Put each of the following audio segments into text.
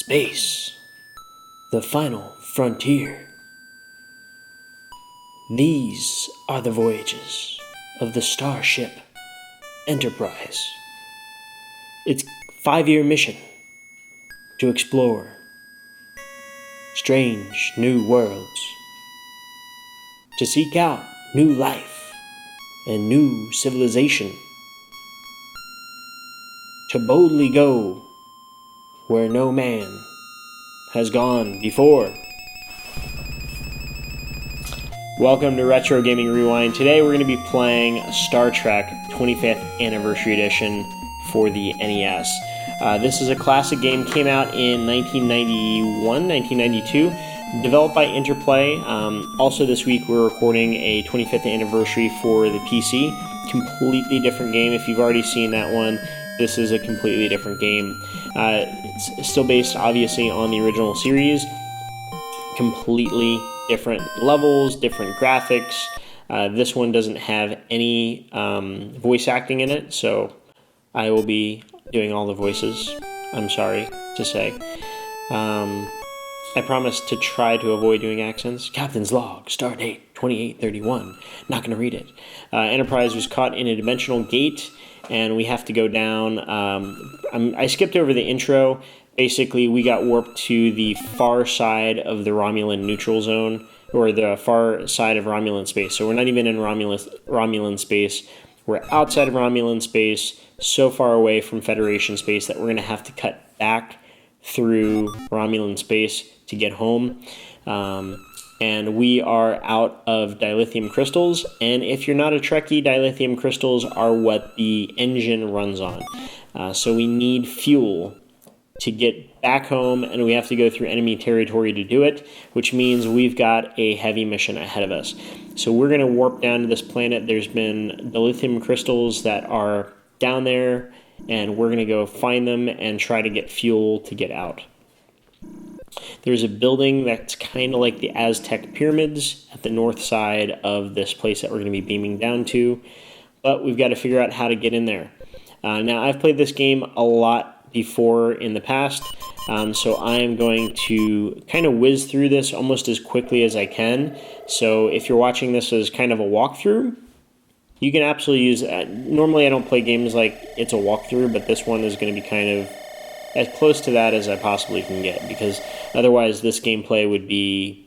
Space, the final frontier. These are the voyages of the starship Enterprise. Its 5-year mission to explore strange new worlds, to seek out new life and new civilization, to boldly go where no man has gone before. Welcome to Retro Gaming Rewind. Today we're going to be playing Star Trek 25th Anniversary Edition for the NES. This is a classic game, came out in 1991, 1992, developed by Interplay. Also this week we're recording a 25th anniversary for the PC. Completely different game. If you've already seen that one, this is a completely different game. It's still based obviously on the original series. Completely different levels, different graphics. This one doesn't have any voice acting in it, so I will be doing all the voices. I'm sorry to say. I promise to try to avoid doing accents. Captain's log, stardate 2831. Not going to read it. Enterprise was caught in a dimensional gate, and we have to go down. I skipped over the intro. Basically, we got warped to the far side of the Romulan neutral zone, or the far side of Romulan space. So we're not even in Romulan space. We're outside of Romulan space, so far away from Federation space that we're going to have to cut back through Romulan space to get home. And we are out of dilithium crystals, and if you're not a Trekkie, dilithium crystals are what the engine runs on. So we need fuel to get back home, and we have to go through enemy territory to do it, which means we've got a heavy mission ahead of us. So we're going to warp down to this planet. There's been dilithium crystals that are down there, and we're going to go find them and try to get fuel to get out. There's a building that's kind of like the Aztec pyramids at the north side of this place that we're going to be beaming down to, but we've got to figure out how to get in there. Now, I've played this game a lot before in the past, so I am going to kind of whiz through this almost as quickly as I can. So if you're watching this as kind of a walkthrough, you can absolutely use normally I don't play games like it's a walkthrough, but this one is going to be kind of as close to that as I possibly can get, because otherwise this gameplay would be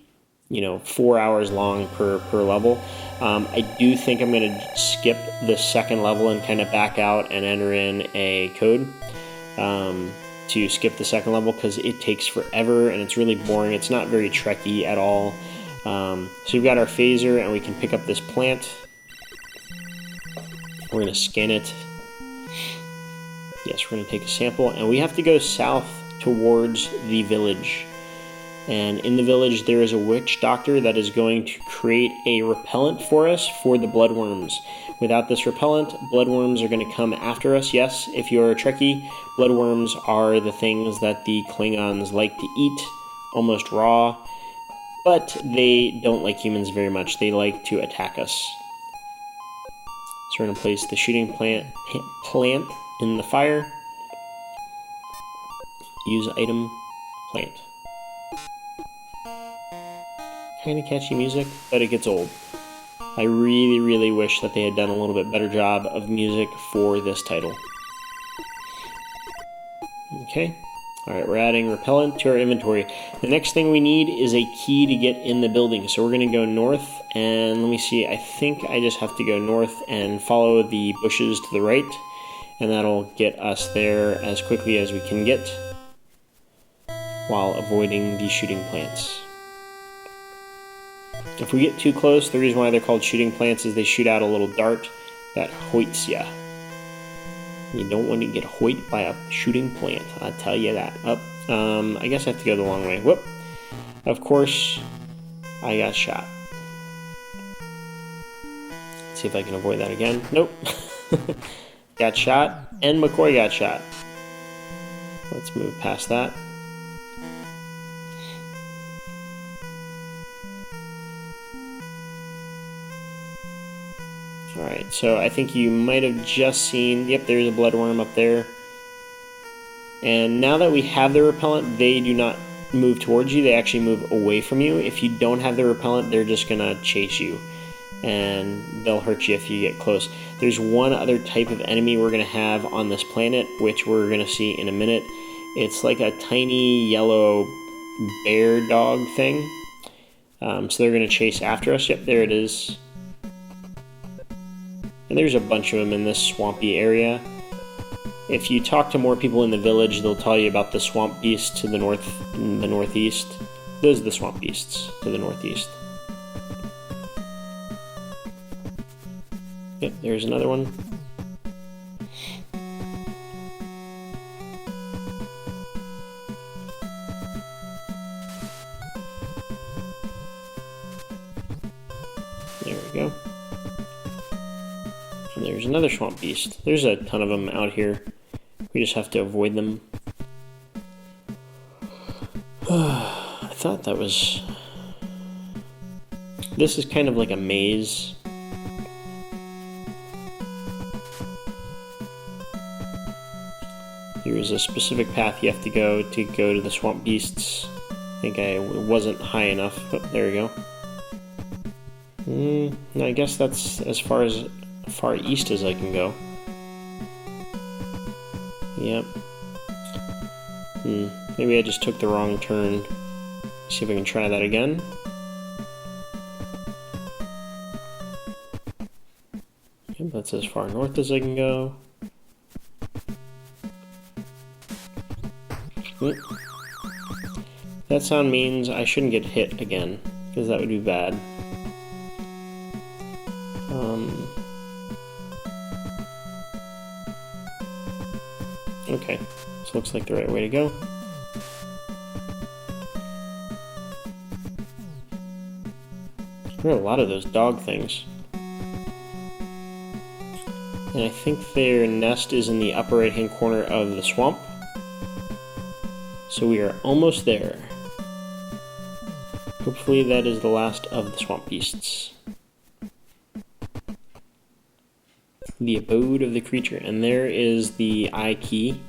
4 hours long per level. I do think I'm going to skip the second level and kind of back out and enter in a code to skip the second level, because it takes forever and it's really boring. It's not very Trekkie at all. So we've got our phaser, and we can pick up this plant. We're going to scan it. Yes, we're going to take a sample, and we have to go south towards the village. And in the village, there is a witch doctor that is going to create a repellent for us for the bloodworms. Without this repellent, bloodworms are going to come after us. Yes, if you're a Trekkie, bloodworms are the things that the Klingons like to eat, almost raw, but they don't like humans very much. They like to attack us. So we're going to place the shooting plant in the fire. Use item, plant. Kind of catchy music, but it gets old. I really, really wish that they had done a little bit better job of music for this title. Okay. Alright, we're adding repellent to our inventory. The next thing we need is a key to get in the building. So we're going to go north, and let me see, I think I just have to go north and follow the bushes to the right, and that'll get us there as quickly as we can get while avoiding the shooting plants. If we get too close, the reason why they're called shooting plants is they shoot out a little dart that hoits ya. You don't want to get hoit by a shooting plant, I'll tell you that. I guess I have to go the long way. Whoop! Of course, I got shot. Let's see if I can avoid that again. Nope. Got shot, and McCoy got shot. Let's move past that. Alright, so I think you might have just seen, yep, there's a bloodworm up there. And now that we have the repellent, they do not move towards you, they actually move away from you. If you don't have the repellent, they're just gonna chase you, and they'll hurt you if you get close. There's one other type of enemy we're gonna have on this planet, which we're gonna see in a minute. It's like a tiny yellow bear dog thing. So they're gonna chase after us. Yep, there it is. And there's a bunch of them in this swampy area. If you talk to more people in the village, they'll tell you about the swamp beasts to the northeast. Those are the swamp beasts to the northeast. Yep, there's another one. There we go. And there's another swamp beast. There's a ton of them out here. We just have to avoid them. I thought that was... This is kind of like a maze. Here's a specific path you have to go to the swamp beasts. I think I wasn't high enough. Oh, there we go. I guess that's as far east as I can go. Yep. Maybe I just took the wrong turn. See if I can try that again. Yep, that's as far north as I can go. That sound means I shouldn't get hit again, because that would be bad. Okay, this looks like the right way to go. There are a lot of those dog things. And I think their nest is in the upper right-hand corner of the swamp. So we are almost there. Hopefully that is the last of the swamp beasts. The abode of the creature, and there is the eye key.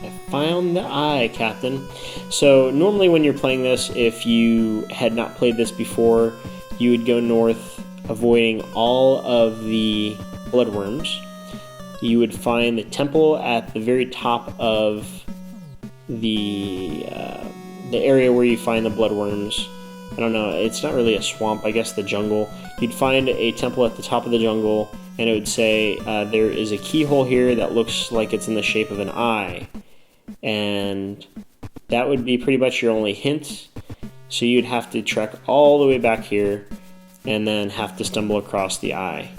I found the eye, Captain. So normally when you're playing this, if you had not played this before, you would go north, avoiding all of the bloodworms. You would find the temple at the very top of the area where you find the bloodworms. I don't know, it's not really a swamp, I guess the jungle. You'd find a temple at the top of the jungle, and it would say, there is a keyhole here that looks like it's in the shape of an eye. And that would be pretty much your only hint. So you'd have to trek all the way back here, and then have to stumble across the eye.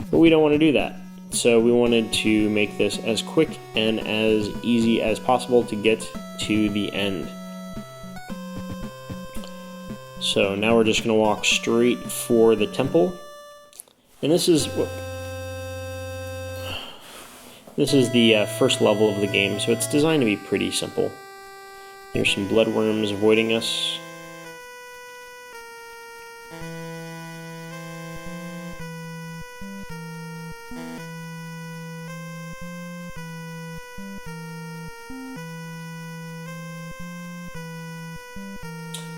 But we don't want to do that. So we wanted to make this as quick and as easy as possible to get to the end. So now we're just going to walk straight for the temple. And this is the first level of the game, so it's designed to be pretty simple. There's some bloodworms avoiding us.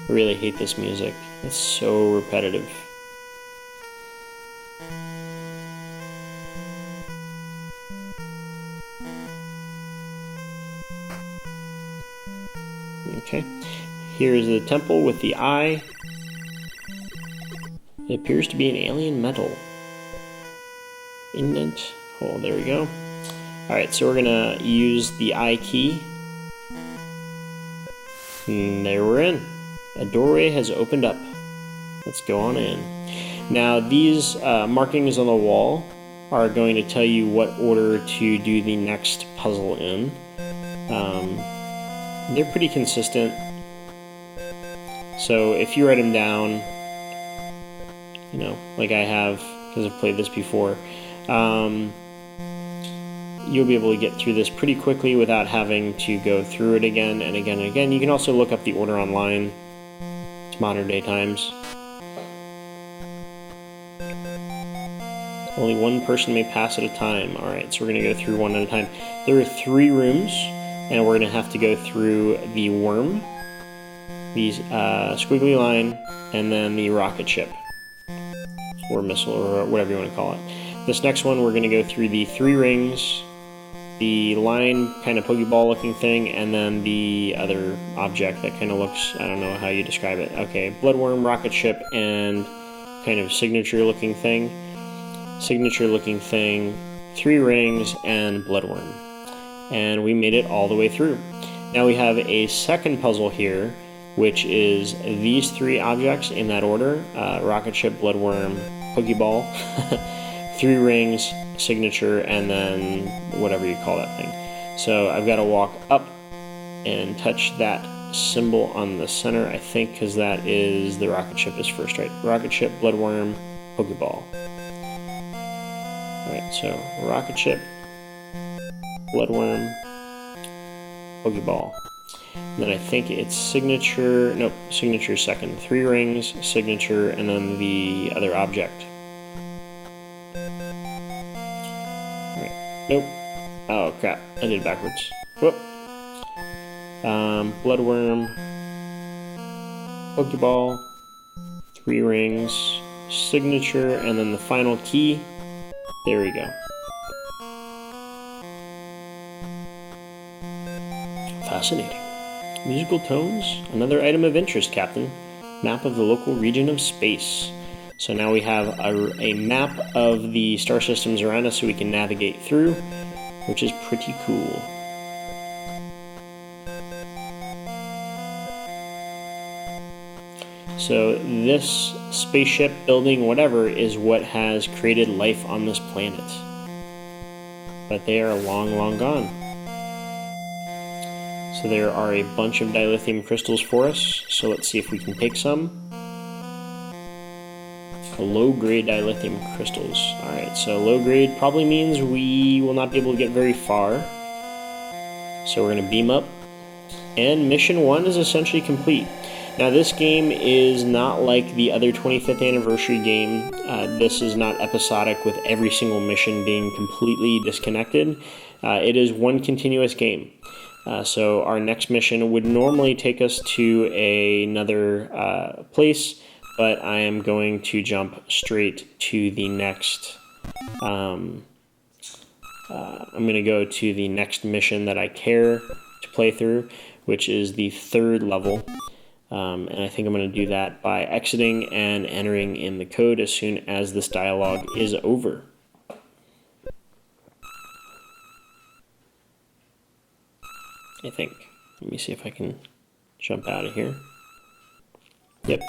I really hate this music. It's so repetitive. Okay, here's the temple with the eye. It appears to be an alien metal. Indent. Oh, there we go. Alright, so we're gonna use the eye key. And there we're in. A doorway has opened up. Let's go on in. Now these markings on the wall are going to tell you what order to do the next puzzle in. They're pretty consistent. So if you write them down, you know, like I have, because I've played this before, you'll be able to get through this pretty quickly without having to go through it again and again and again. You can also look up the order online. It's modern day times. Only one person may pass at a time. Alright, so we're going to go through one at a time. There are 3 rooms, and we're going to have to go through the worm, the squiggly line, and then the rocket ship. Or missile, or whatever you want to call it. This next one, we're going to go through the 3 rings, the line kind of Pokeball looking thing, and then the other object that kind of looks, I don't know how you describe it. Okay, Bloodworm, rocket ship, and kind of signature looking thing. Signature looking thing, 3 rings, and Bloodworm. And we made it all the way through. Now we have a second puzzle here, which is these 3 objects in that order. Rocket ship, Bloodworm, Pokeball. 3 rings, signature, and then whatever you call that thing. So I've got to walk up and touch that symbol on the center, I think, because that is the rocket ship is first, right? Rocket ship, Bloodworm, Pokeball. Alright, so rocket ship, Bloodworm, Pokeball. And then I think it's signature, nope, signature second. 3 rings, signature, and then the other object. Nope. Oh crap, I did it backwards. Whoop. Bloodworm, Pokeball, 3 rings, signature, and then the final key. There we go. Fascinating. Musical tones, another item of interest, Captain. Map of the local region of space. So now we have a map of the star systems around us so we can navigate through, which is pretty cool. So this spaceship, building, whatever, is what has created life on this planet. But they are long, long gone. So there are a bunch of dilithium crystals for us, so let's see if we can take some. Low-grade dilithium crystals. Alright, so low-grade probably means we will not be able to get very far. So we're going to beam up. And mission 1 is essentially complete. Now this game is not like the other 25th anniversary game. This is not episodic with every single mission being completely disconnected. It is one continuous game. So our next mission would normally take us to another place, but I am going to jump straight to the next, I'm going to go to the next mission that I care to play through, which is the 3rd level, and I think I'm going to do that by exiting and entering in the code as soon as this dialogue is over. I think. Let me see if I can jump out of here. Yep.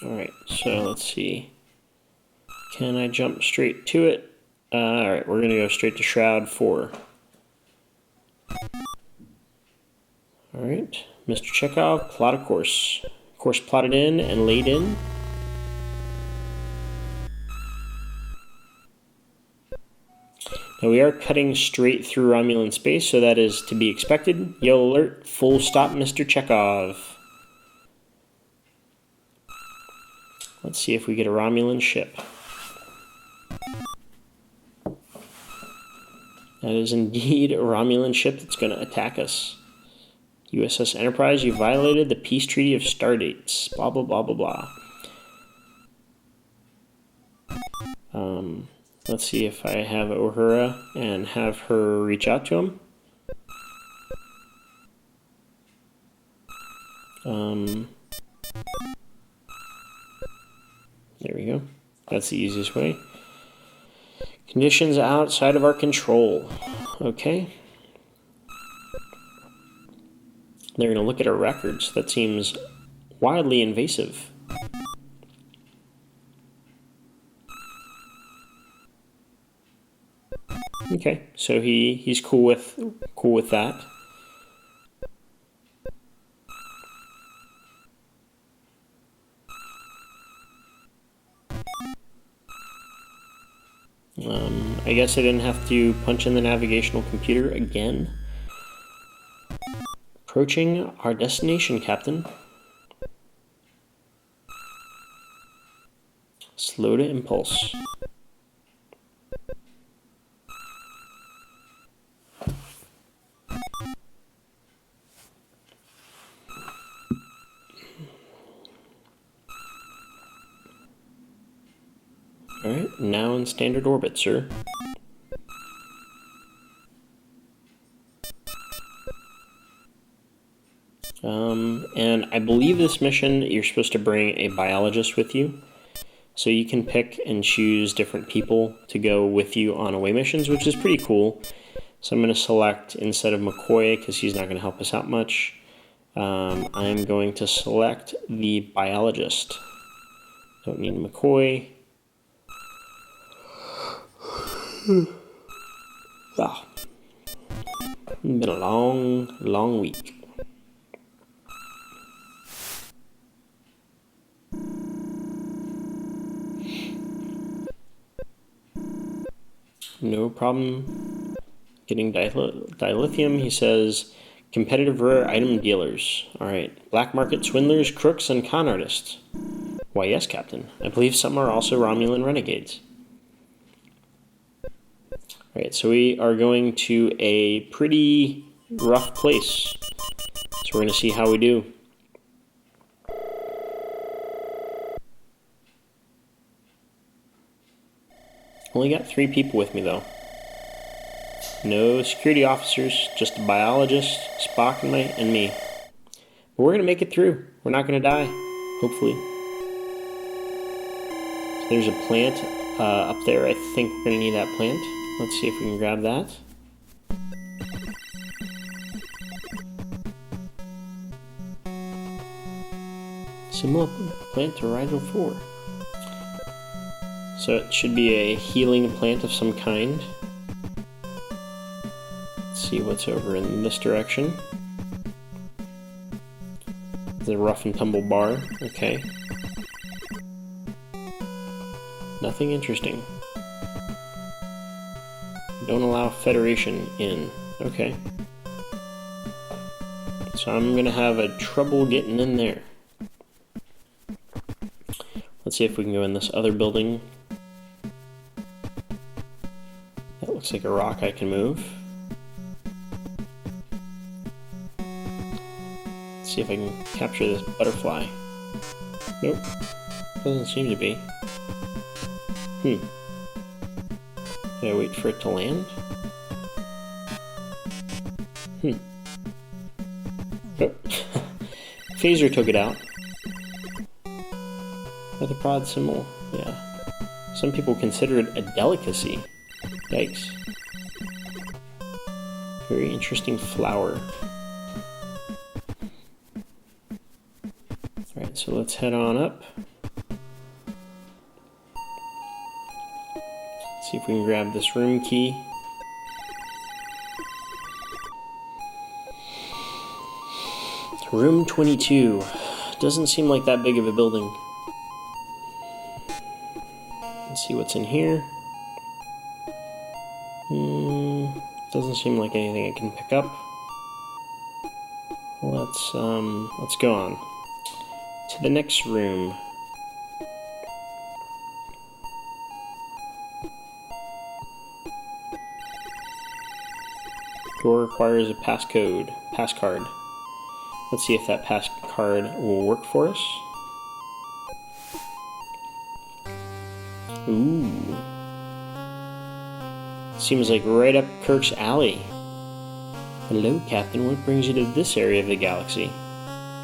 Alright, so let's see. Can I jump straight to it? Alright, we're going to go straight to Shroud 4. Alright, Mr. Chekhov, plot a course. Course plotted in and laid in. Now we are cutting straight through Romulan space, so that is to be expected. Yellow alert, full stop, Mr. Chekhov. Let's see if we get a Romulan ship. That is indeed a Romulan ship that's going to attack us. USS Enterprise, you violated the peace treaty of Stardates. Blah, blah, blah, blah, blah. Let's see if I have Uhura and have her reach out to him. There we go. That's the easiest way. Conditions outside of our control. Okay. They're going to look at our records. That seems wildly invasive. Okay, so he's cool with that. I guess I didn't have to punch in the navigational computer again. Approaching our destination, Captain. Slow to impulse. Alright, now in standard orbit, sir. And I believe this mission, you're supposed to bring a biologist with you. So you can pick and choose different people to go with you on away missions, which is pretty cool. So I'm going to select, instead of McCoy, because he's not going to help us out much, I'm going to select the biologist. Don't need McCoy. Wow. It's been a long, long week. No problem getting dilithium. He says, competitive rare item dealers. Alright, black market swindlers, crooks, and con artists. Why yes, Captain. I believe some are also Romulan renegades. Alright, so we are going to a pretty rough place. So we're going to see how we do. Only got 3 people with me, though. No security officers, just a biologist, Spock, and me. But we're going to make it through. We're not going to die, hopefully. So there's a plant up there. I think we're going to need that plant. Let's see if we can grab that. Similar plant to Rigel 4. So it should be a healing plant of some kind. Let's see what's over in this direction. The rough and tumble bar. Okay. Nothing interesting. Don't allow Federation in. Okay. So I'm gonna have a trouble getting in there. Let's see if we can go in this other building. That looks like a rock I can move. Let's see if I can capture this butterfly. Nope. Doesn't seem to be. Gotta wait for it to land? Oh. Phaser took it out. Methapod symbol, yeah. Some people consider it a delicacy. Yikes. Very interesting flower. Alright, so let's head on up. See if we can grab this room key. Room 22. Doesn't seem like that big of a building. Let's see what's in here. Doesn't seem like anything I can pick up. Let's go on to the next room. Door requires a passcard. Let's see if that passcard will work for us. Ooh. Seems like right up Kirk's alley. Hello, Captain. What brings you to this area of the galaxy?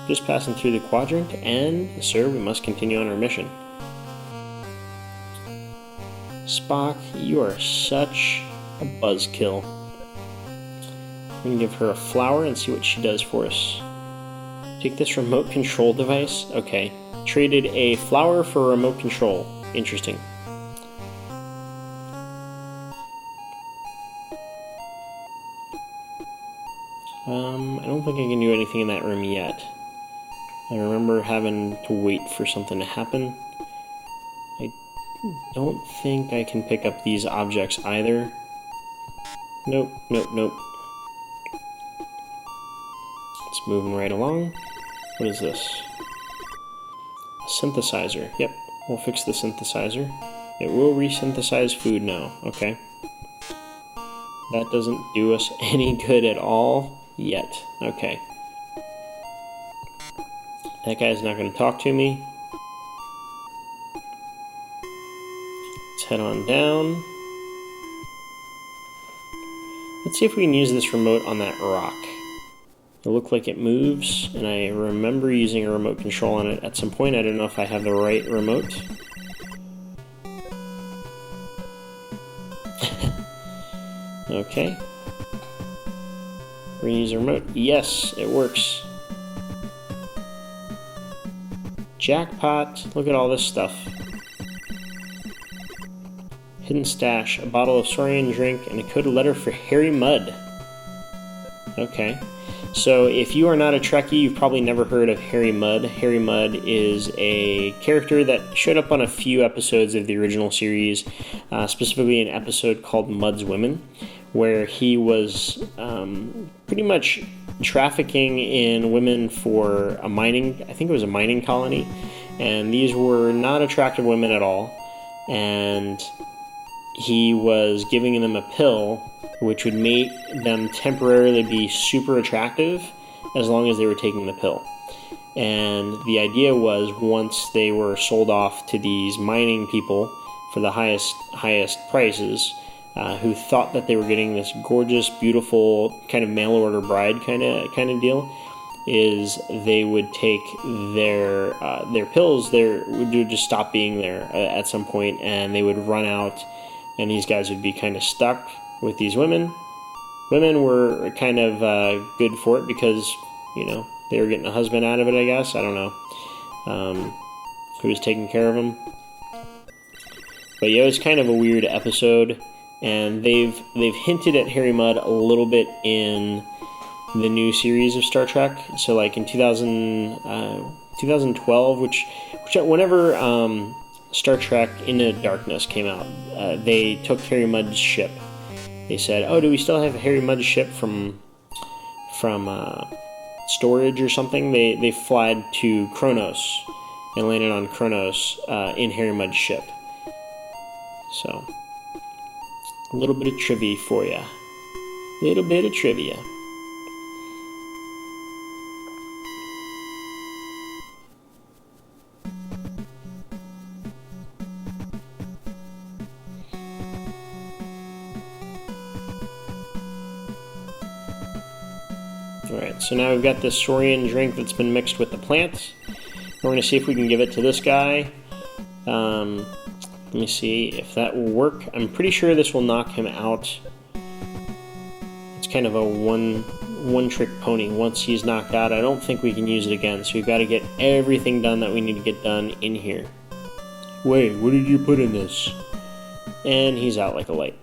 Just passing through the quadrant, and, sir, we must continue on our mission. Spock, you are such a buzzkill. We can give her a flower and see what she does for us. Take this remote control device. Okay. Traded a flower for a remote control. Interesting. I don't think I can do anything in that room yet. I remember having to wait for something to happen. I don't think I can pick up these objects either. Nope, nope, nope. It's moving right along. What is this? A synthesizer. Yep. We'll fix the synthesizer. It will resynthesize food now. Okay. That doesn't do us any good at all yet. Okay. That guy's not going to talk to me. Let's head on down. Let's see if we can use this remote on that rock. It looked like it moves, and I remember using a remote control on it at some point. I don't know if I have the right remote. Okay. We're gonna use a remote. Yes, it works. Jackpot. Look at all this stuff. Hidden stash. A bottle of Saurian drink and a coded letter for Harry Mudd. Okay. So if you are not a Trekkie, you've probably never heard of Harry Mudd. Harry Mudd is a character that showed up on a few episodes of the original series, specifically an episode called Mudd's Women, where he was pretty much trafficking in women for a mining, I think it was a mining colony, and these were not attractive women at all, and he was giving them a pill which would make them temporarily be super attractive as long as they were taking the pill. And the idea was, once they were sold off to these mining people for the highest prices, who thought that they were getting this gorgeous, beautiful kind of mail order bride kind of deal, is they would take their pills. Would just stop being there at some point, and they would run out, and these guys would be kind of stuck with these women. Women were kind of good for it because, you know, they were getting a husband out of it, I guess. I don't know who was taking care of them. But yeah, it was kind of a weird episode, and they've hinted at Harry Mudd a little bit in the new series of Star Trek. So like in 2012, which whenever Star Trek Into Darkness came out, they took Harry Mudd's ship. They said, "Oh, do we still have Harry Mudd's ship from storage or something?" They flied to Kronos and landed on Kronos in Harry Mudd's ship. So, a little bit of trivia for you. Little bit of trivia. Alright, so now we've got this Saurian drink that's been mixed with the plant. We're going to see if we can give it to this guy. Let me see if that will work. I'm pretty sure this will knock him out. It's kind of a one-trick pony. Once he's knocked out, I don't think we can use it again. So we've got to get everything done that we need to get done in here. Wait, what did you put in this? And he's out like a light.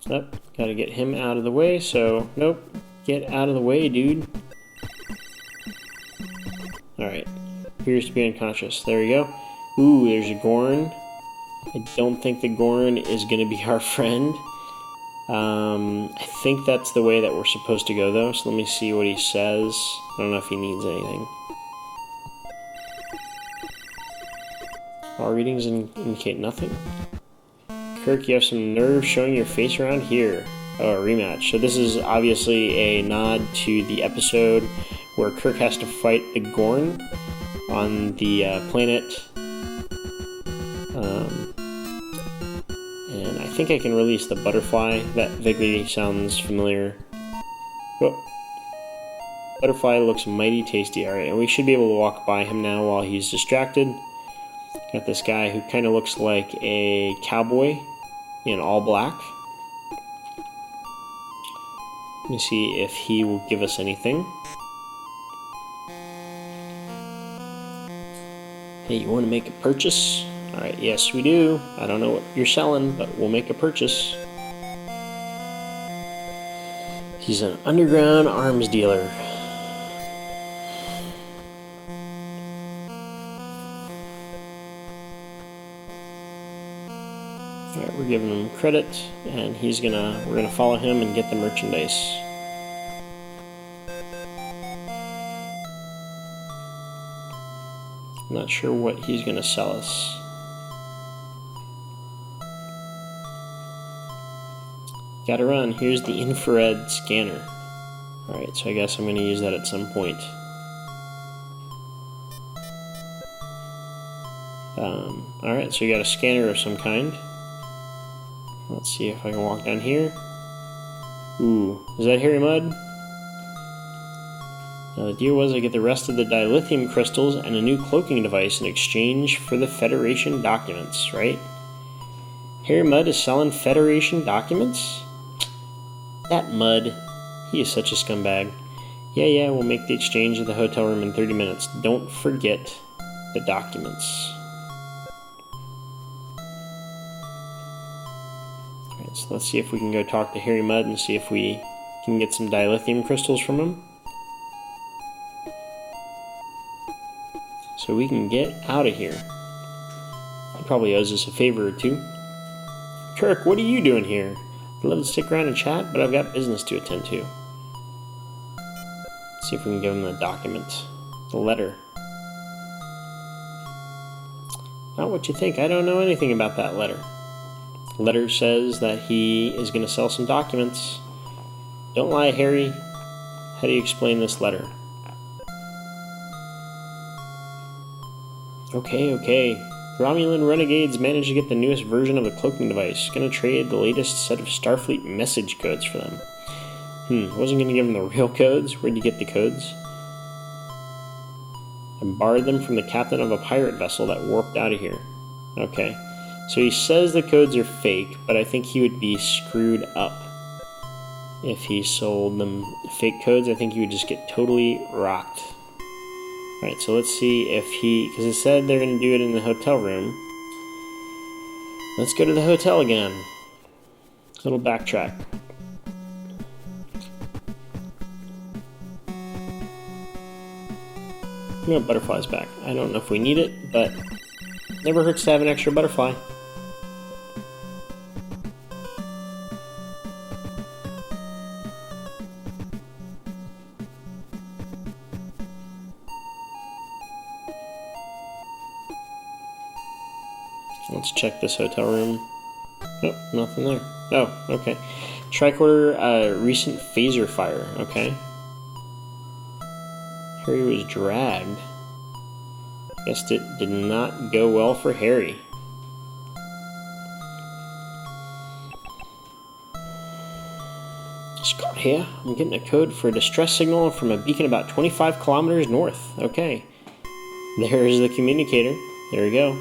Got to get him out of the way, so nope. Get out of the way, dude. Alright. Appears to be unconscious. There we go. Ooh, there's a Gorn. I don't think the Gorn is going to be our friend. I think that's the way that we're supposed to go, though. So let me see what he says. I don't know if he needs anything. All readings indicate nothing. Kirk, you have some nerve showing your face around here. Oh, a rematch. So this is obviously a nod to the episode where Kirk has to fight the Gorn on the planet. And I think I can release the butterfly. That vaguely sounds familiar. Oh. Butterfly looks mighty tasty. Alright, and we should be able to walk by him now while he's distracted. Got this guy who kind of looks like a cowboy in all black. Let me see if he will give us anything. Hey, you want to make a purchase? Alright, yes we do. I don't know what you're selling, but we'll make a purchase. He's an underground arms dealer. Alright, we're giving him credit, and we're gonna follow him and get the merchandise. I'm not sure what he's going to sell us. Gotta run. Here's the infrared scanner. Alright, so I guess I'm going to use that at some point. Alright, so you got a scanner of some kind. Let's see if I can walk down here. Ooh, is that Harry Mudd? Now the deal was I get the rest of the dilithium crystals and a new cloaking device in exchange for the Federation documents, right? Harry Mudd is selling Federation documents? That Mudd, he is such a scumbag. Yeah, we'll make the exchange at the hotel room in 30 minutes. Don't forget the documents. Alright, so let's see if we can go talk to Harry Mudd and see if we can get some dilithium crystals from him. So we can get out of here. He probably owes us a favor or two. Kirk, what are you doing here? I'd love to stick around and chat, but I've got business to attend to. Let's see if we can give him the document. The letter. Not what you think. I don't know anything about that letter. The letter says that he is going to sell some documents. Don't lie, Harry. How do you explain this letter? Okay. Romulan renegades managed to get the newest version of the cloaking device. Gonna trade the latest set of Starfleet message codes for them. I wasn't gonna give them the real codes. Where'd you get the codes? I borrowed them from the captain of a pirate vessel that warped out of here. Okay. So he says the codes are fake, but I think he would be screwed up if he sold them fake codes. I think he would just get totally rocked. Alright, so let's see if because it said they're going to do it in the hotel room. Let's go to the hotel again. Little backtrack. Butterfly's back. I don't know if we need it, but never hurts to have an extra butterfly. Let's check this hotel room. Nope, nothing there. Oh, okay. Tricorder, recent phaser fire. Okay. Harry was dragged. Guessed it did not go well for Harry. Scott here. I'm getting a code for a distress signal from a beacon about 25 kilometers north. Okay. There's the communicator. There we go.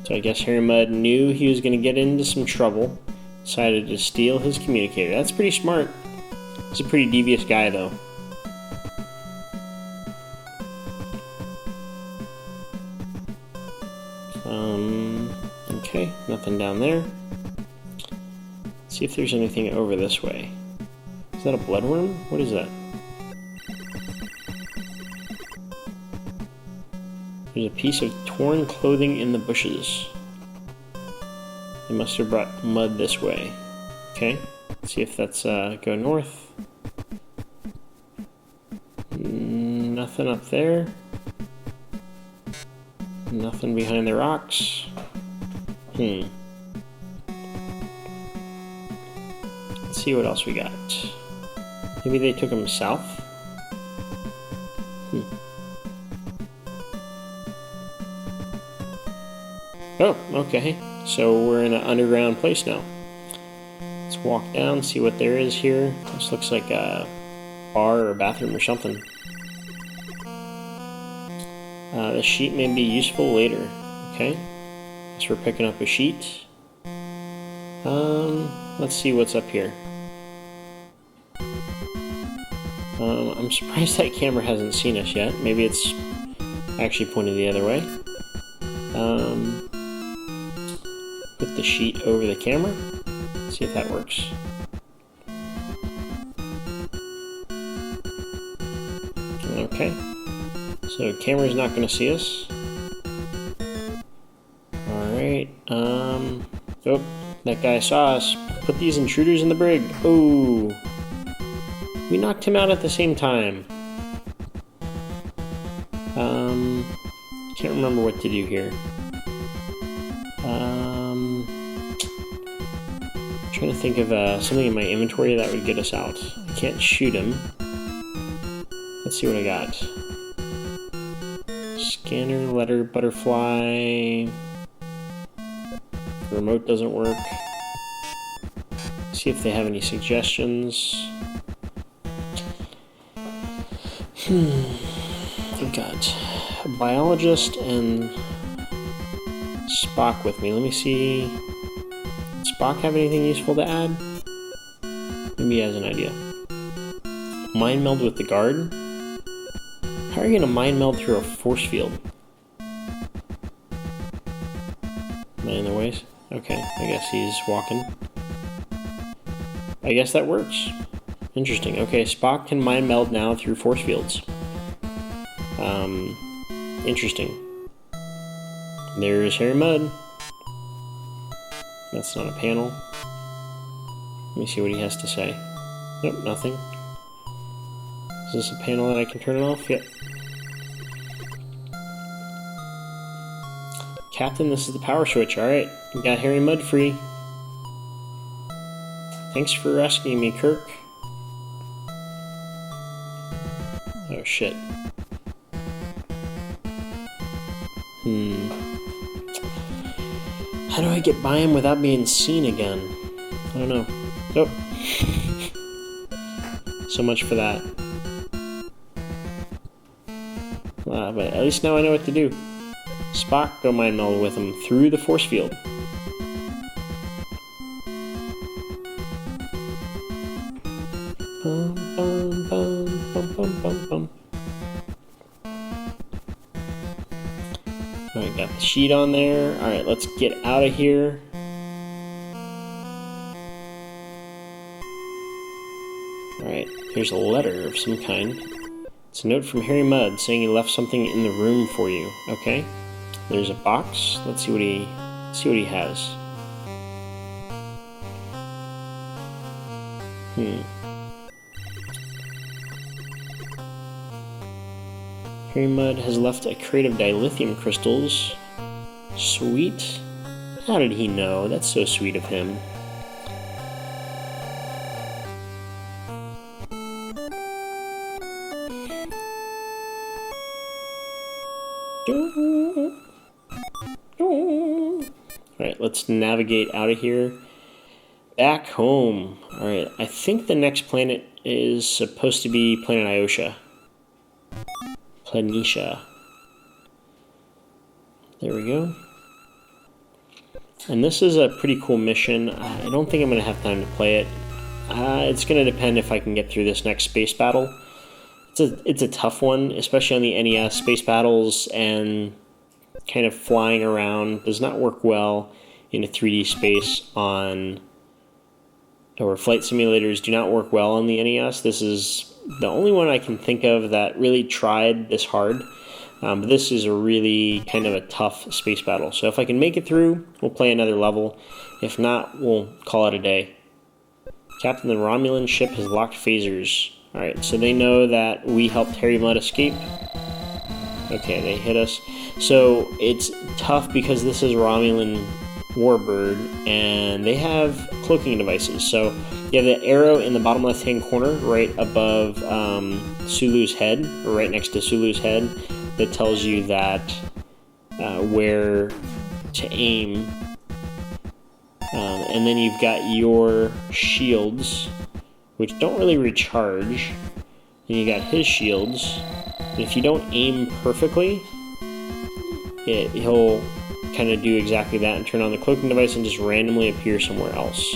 So I guess Harry Mudd knew he was going to get into some trouble. Decided to steal his communicator. That's pretty smart. He's a pretty devious guy, though. Okay, nothing down there. Let's see if there's anything over this way. Is that a bloodworm? What is that? There's a piece of torn clothing in the bushes. They must have brought mud this way. Okay, let's see if that's go north. Nothing up there. Nothing behind the rocks. Let's see what else we got. Maybe they took him south? Oh, okay. So we're in an underground place now. Let's walk down, see what there is here. This looks like a bar or a bathroom or something. The sheet may be useful later. Okay. Guess we're picking up a sheet. Let's see what's up here. I'm surprised that camera hasn't seen us yet. Maybe it's actually pointed the other way. Put the sheet over the camera. See if that works. Okay. So camera's not going to see us. Alright. Oh, that guy saw us. Put these intruders in the brig. Oh. We knocked him out at the same time. Can't remember what to do here. Trying to think of something in my inventory that would get us out. I can't shoot him. Let's see what I got. Scanner, letter, butterfly. The remote doesn't work. See if they have any suggestions. I've got a biologist and Spock with me. Let me see. Does Spock have anything useful to add? Maybe he has an idea. Mind meld with the guard? How are you going to mind meld through a force field? Am I in the ways? Okay, I guess he's walking. I guess that works. Interesting. Okay, Spock can mind meld now through force fields. Interesting. There's Harry Mudd. That's not a panel. Let me see what he has to say. Nope, nothing. Is this a panel that I can turn it off? Yep. Captain, this is the power switch. Alright, we got Harry Mudd free. Thanks for rescuing me, Kirk. Oh, shit. How do I get by him without being seen again? I don't know. Oh. So much for that. But at least now I know what to do. Spock, go mind meld with him through the force field. Bum, bum, bum, bum, bum, bum, bum. Alright, got the sheet on there. Alright, let's get out of here. Alright, here's a letter of some kind. It's a note from Harry Mudd saying he left something in the room for you. Okay. There's a box. Let's see what he has. Harry Mudd has left a crate of dilithium crystals. Sweet. How did he know? That's so sweet of him. Alright, let's navigate out of here. Back home. Alright, I think the next planet is supposed to be planet Iosha. Planitia. There we go. And this is a pretty cool mission. I don't think I'm going to have time to play it. It's going to depend if I can get through this next space battle. It's a tough one, especially on the NES. Space battles and kind of flying around does not work well in a 3D space or flight simulators do not work well on the NES. This is the only one I can think of that really tried this hard. But this is a really kind of a tough space battle. So if I can make it through, we'll play another level. If not, we'll call it a day. Captain, the Romulan ship has locked phasers. Alright, so they know that we helped Harry Mudd escape. Okay, they hit us. So it's tough because this is Romulan Warbird, and they have cloaking devices. So you have the arrow in the bottom left-hand corner, right above Sulu's head, or right next to Sulu's head, that tells you that where to aim. And then you've got your shields, which don't really recharge. And you got his shields. And if you don't aim perfectly, he'll kind of do exactly that and turn on the cloaking device and just randomly appear somewhere else.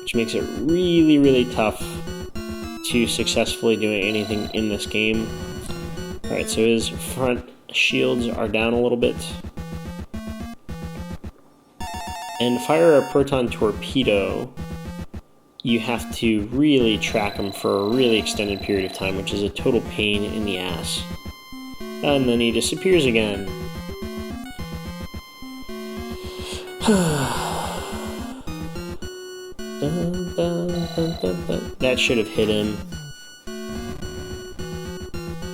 Which makes it really, really tough to successfully do anything in this game. Alright, so his front shields are down a little bit. And fire a proton torpedo, you have to really track him for a really extended period of time, which is a total pain in the ass. And then he disappears again. That should have hit him.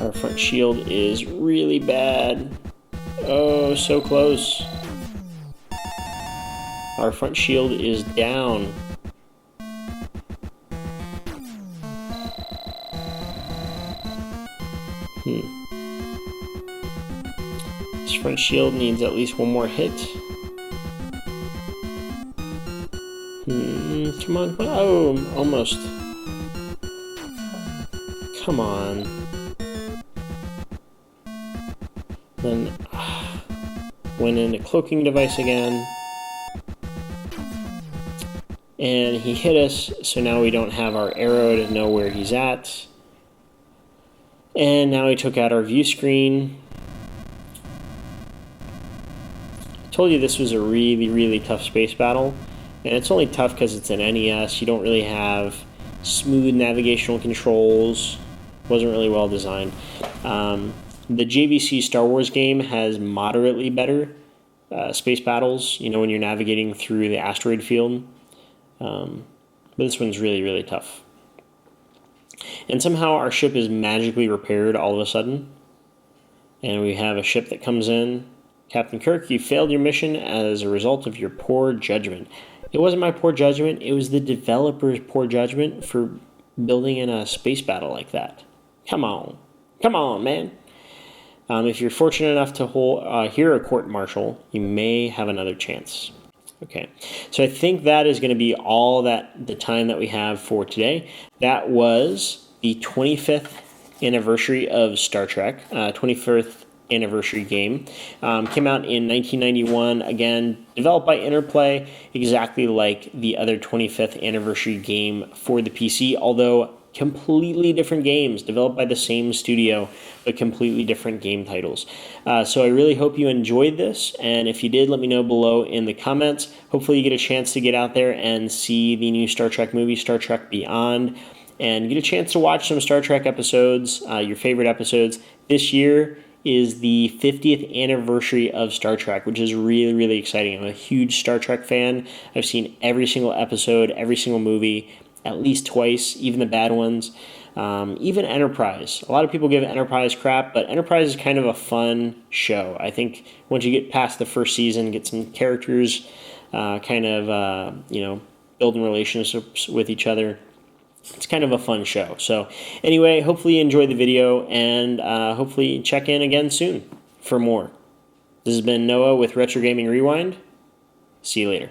Our front shield is really bad. Oh, so close. Our front shield is down. This front shield needs at least one more hit. Come on. Oh, almost. Come on. Then went into cloaking device again. And he hit us, so now we don't have our arrow to know where he's at. And now he took out our view screen. I told you this was a really, really tough space battle. And it's only tough because it's an NES. You don't really have smooth navigational controls. Wasn't really well designed. The JVC Star Wars game has moderately better space battles, you know, when you're navigating through the asteroid field. But this one's really, really tough. And somehow our ship is magically repaired all of a sudden. And we have a ship that comes in. Captain Kirk, you failed your mission as a result of your poor judgment. It wasn't my poor judgment. It was the developer's poor judgment for building in a space battle like that. Come on. Come on, man. If you're fortunate enough to hear a court-martial, you may have another chance. Okay, so I think that is going to be all the time that we have for today. That was the 25th anniversary of Star Trek, 25th anniversary game. Came out in 1991, again, developed by Interplay, exactly like the other 25th anniversary game for the PC, although completely different games, developed by the same studio, but completely different game titles. So I really hope you enjoyed this, and if you did, let me know below in the comments. Hopefully you get a chance to get out there and see the new Star Trek movie, Star Trek Beyond, and get a chance to watch some Star Trek episodes, your favorite episodes. This year is the 50th anniversary of Star Trek, which is really, really exciting. I'm a huge Star Trek fan. I've seen every single episode, every single movie, at least twice, even the bad ones. Even Enterprise. A lot of people give Enterprise crap, but Enterprise is kind of a fun show. I think once you get past the first season, get some characters building relationships with each other, it's kind of a fun show. So anyway, hopefully you enjoyed the video, and hopefully check in again soon for more. This has been Noah with Retro Gaming Rewind. See you later.